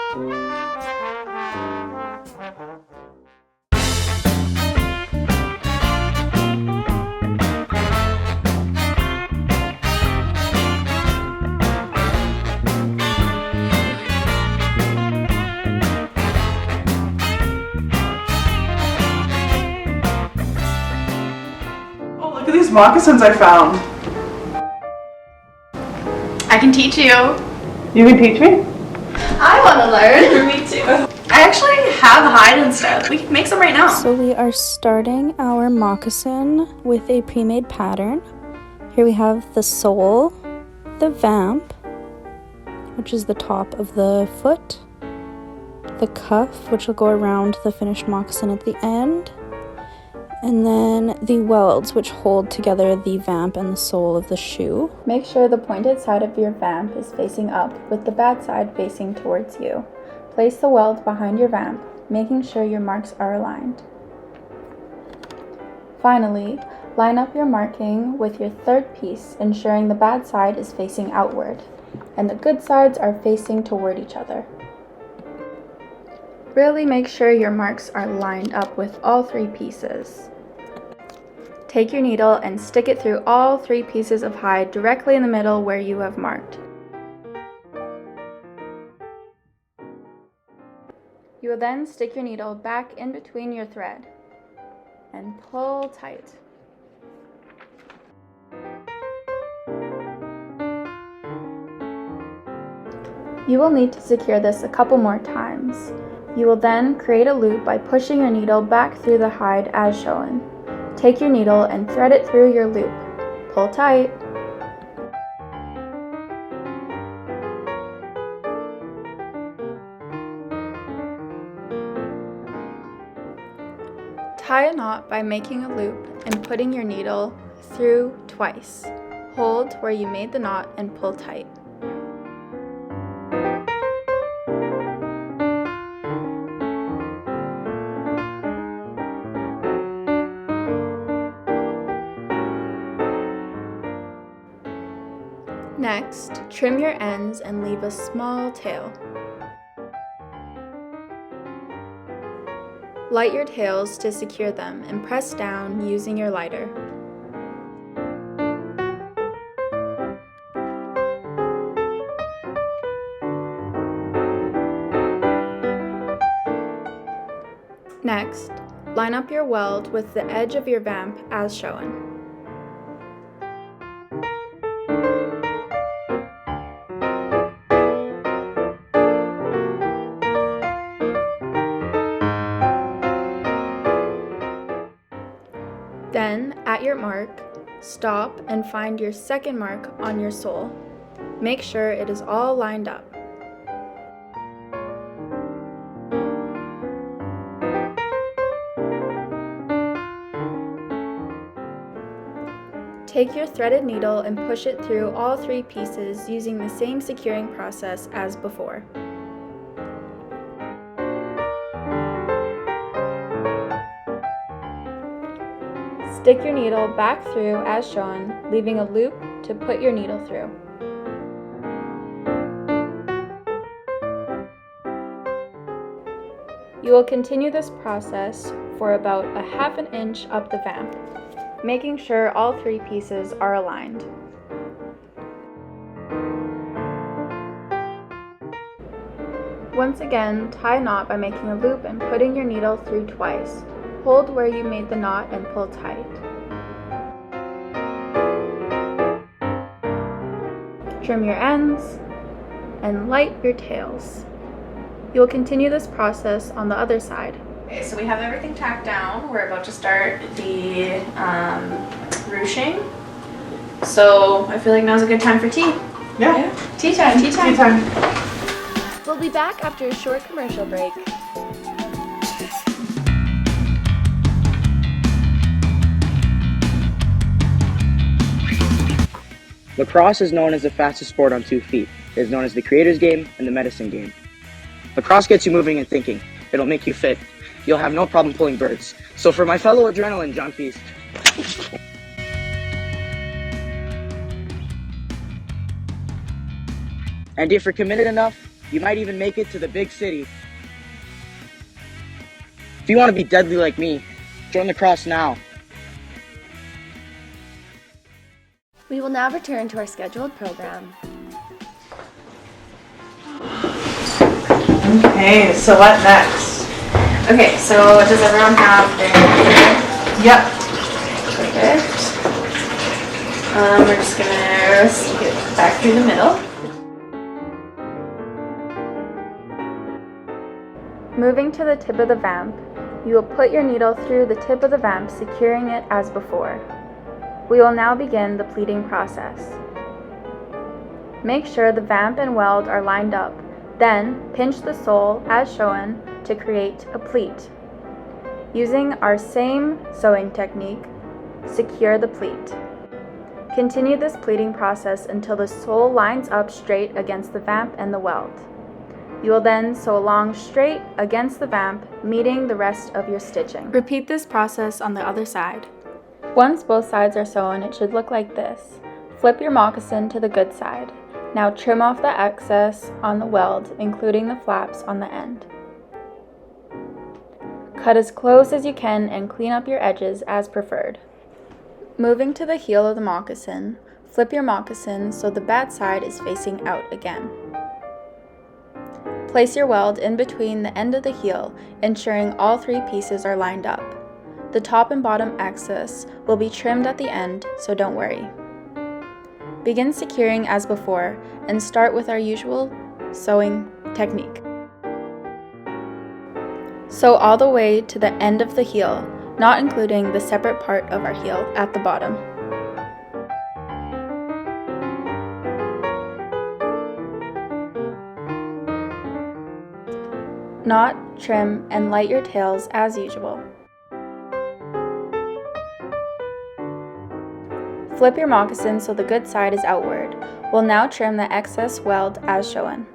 Look at these moccasins I found. I can teach you. You can teach me? I want to learn. Me too. I actually have hide and stuff. We can make some right now. So we are starting our moccasin with a pre-made pattern. Here we have the sole, the vamp, which is the top of the foot, the cuff, which will go around the finished moccasin at the end, and then the welds, which hold together the vamp and the sole of the shoe. Make sure the pointed side of your vamp is facing up, with the bad side facing towards you. Place the weld behind your vamp, making sure your marks are aligned. Finally, line up your marking with your third piece, ensuring the bad side is facing outward, and the good sides are facing toward each other. Really make sure your marks are lined up with all three pieces. Take your needle and stick it through all three pieces of hide directly in the middle where you have marked. You will then stick your needle back in between your thread and pull tight. You will need to secure this a couple more times. You will then create a loop by pushing your needle back through the hide as shown. Take your needle and thread it through your loop. Pull tight. Tie a knot by making a loop and putting your needle through twice. Hold where you made the knot and pull tight. Next, trim your ends and leave a small tail. Light your tails to secure them and press down using your lighter. Next, line up your weld with the edge of your vamp as shown. Then, at your mark, stop and find your second mark on your sole. Make sure it is all lined up. Take your threaded needle and push it through all three pieces using the same securing process as before. Stick your needle back through as shown, leaving a loop to put your needle through. You will continue this process for about a half an inch up the vamp, making sure all three pieces are aligned. Once again, tie a knot by making a loop and putting your needle through twice. Hold where you made the knot and pull tight. Trim your ends and light your tails. You will continue this process on the other side. Okay, so we have everything tacked down. We're about to start the ruching. So I feel like now's a good time for tea. Yeah. Tea time, tea time. Tea time. We'll be back after a short commercial break. Lacrosse is known as the fastest sport on 2 feet. It is known as the creator's game and the medicine game. Lacrosse gets you moving and thinking. It'll make you fit. You'll have no problem pulling birds. So for my fellow adrenaline junkies, and if you're committed enough, You might even make it to the big city. If you want to be deadly like me, join the cross now. We will now return to our scheduled program. Okay, so what next? Okay, so does everyone have their computer? Yep. Perfect. We're just gonna skip back through the middle. Moving to the tip of the vamp, you will put your needle through the tip of the vamp, securing it as before. We will now begin the pleating process. Make sure the vamp and weld are lined up, then pinch the sole as shown to create a pleat. Using our same sewing technique, secure the pleat. Continue this pleating process until the sole lines up straight against the vamp and the weld. You will then sew along straight against the vamp, meeting the rest of your stitching. Repeat this process on the other side. Once both sides are sewn, it should look like this. Flip your moccasin to the good side. Now trim off the excess on the weld, including the flaps on the end. Cut as close as you can and clean up your edges as preferred. Moving to the heel of the moccasin, flip your moccasin so the bad side is facing out again. Place your weld in between the end of the heel, ensuring all three pieces are lined up. The top and bottom excess will be trimmed at the end, so don't worry. Begin securing as before and start with our usual sewing technique. Sew all the way to the end of the heel, not including the separate part of our heel at the bottom. Knot, trim, and light your tails as usual. Flip your moccasin so the good side is outward. We'll now trim the excess weld as shown.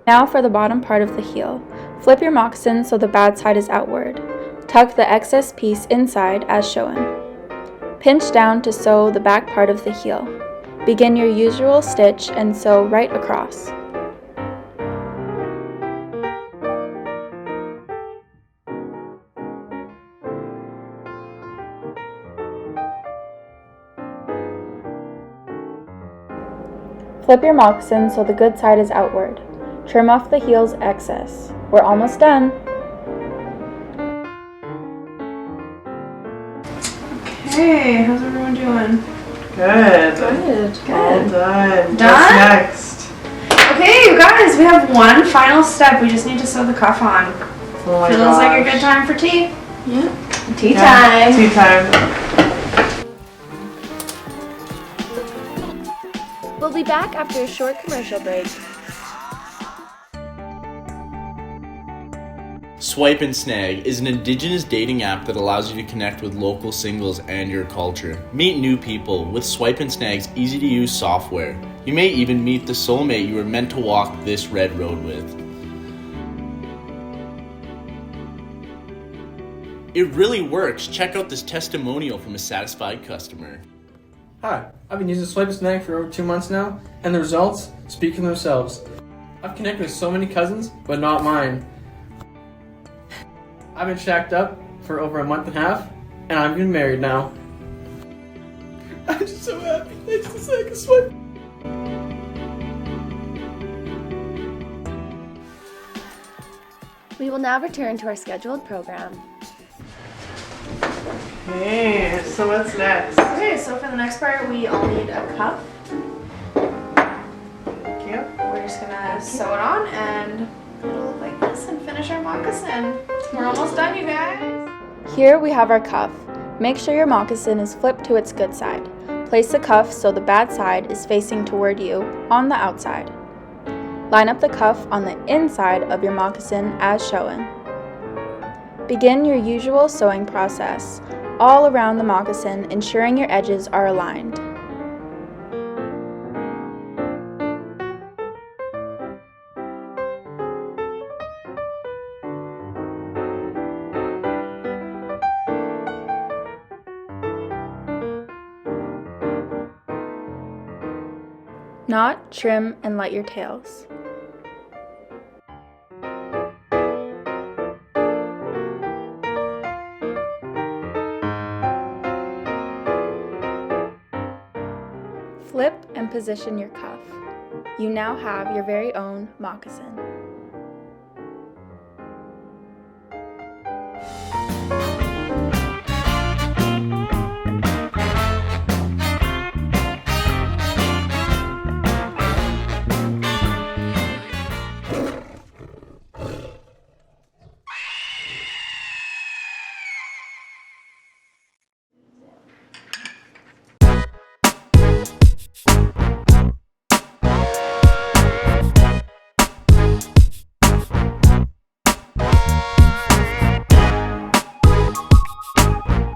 Now for the bottom part of the heel. Flip your moccasin so the bad side is outward. Tuck the excess piece inside as shown. Pinch down to sew the back part of the heel. Begin your usual stitch and sew right across. Flip your moccasin so the good side is outward. Trim off the heel's excess. We're almost done. Okay, how's everyone doing? Good. Good. All done. Done? What's next? Okay, you guys, we have one final step. We just need to sew the cuff on. Oh my Feels gosh. like a good time for tea. Yeah. Tea Yeah, time. Tea time. We'll be back after a short commercial break. Swipe and Snag is an indigenous dating app that allows you to connect with local singles and your culture. Meet new people with Swipe and Snag's easy-to-use software. You may even meet the soulmate you were meant to walk this red road with. It really works. Check out this testimonial from a satisfied customer. Hi, I've been using Swipe and Snag for over 2 months now, and the results speak for themselves. I've connected with so many cousins, but not mine. I've been shacked up for over a month and a half, and I'm getting married now. I'm just so happy. Thanks to second swipe. We will now return to our scheduled program. Okay, so what's next? Okay, so for the next part, we all need a cup. Thank you. We're just gonna sew it on and it'll look like this and finish our moccasin. We're almost done, you guys. Here we have our cuff. Make sure your moccasin is flipped to its good side. Place the cuff so the bad side is facing toward you on the outside. Line up the cuff on the inside of your moccasin as shown. Begin your usual sewing process all around the moccasin, ensuring your edges are aligned. Knot, trim, and light your tails. and position your cuff. You now have your very own moccasin.